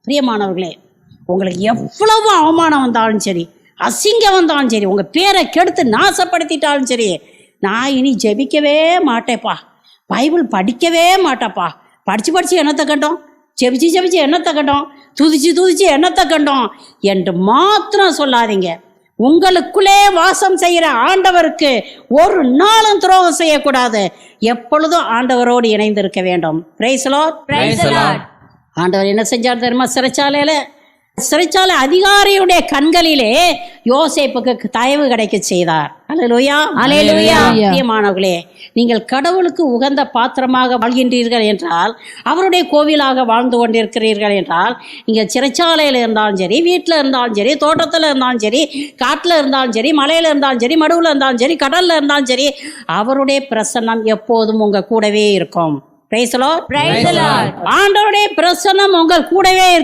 பிரியமானவர்களே, உங்களுக்கு எவ்வளவு அவமானம் வந்தாலும் சரி, அசிங்கம் வந்தாலும் சரி, உங்கள் பேரை கெடுத்து நாசப்படுத்திட்டாலும் சரி, நான் இனி ஜெபிக்கவே மாட்டேப்பா, பைபிள் படிக்கவே மாட்டேப்பா, படித்து என்னத்தை கண்டோம், ஜெபிச்சு என்னத்தை கண்டோம், துதிச்சு என்னத்தை கண்டோம் என்று மாத்திரம் சொல்லாதீங்க. உங்களுக்குள்ளே வாசம் செய்கிற ஆண்டவருக்கு ஒரு நாளும் துரோகம் செய்யக்கூடாது. எப்பொழுதும் ஆண்டவரோடு இணைந்திருக்க வேண்டும். Praise the Lord. ஆண்டவர் என்ன செஞ்சார் தெரியுமா? சிறைச்சாலை அதிகாரியுடைய கண்களிலே யோசேப்புக்கு தயவு கிடைக்க செய்தார். அல்லேலூயா, அல்லேலூயா. பிரியமானவர்களே, நீங்கள் கடவுளுக்கு உகந்த பாத்திரமாக வாழ்கின்றீர்கள் என்றால், அவருடைய கோவிலாக வாழ்ந்து கொண்டிருக்கிறீர்கள் என்றால், நீங்கள் சிறைச்சாலையில் இருந்தாலும் சரி, வீட்டில் இருந்தாலும் சரி, தோட்டத்தில் இருந்தாலும் சரி, காட்டில் இருந்தாலும் சரி, மலையில் இருந்தாலும் சரி, மடுவில் இருந்தாலும் சரி, கடலில் இருந்தாலும் சரி, அவருடைய பிரசன்னம் எப்போதும் உங்கள் கூடவே இருக்கும். Praise the Lord. ஆண்டவருடைய பிரசன்னம் உங்கள் கூடவே இருக்கும்.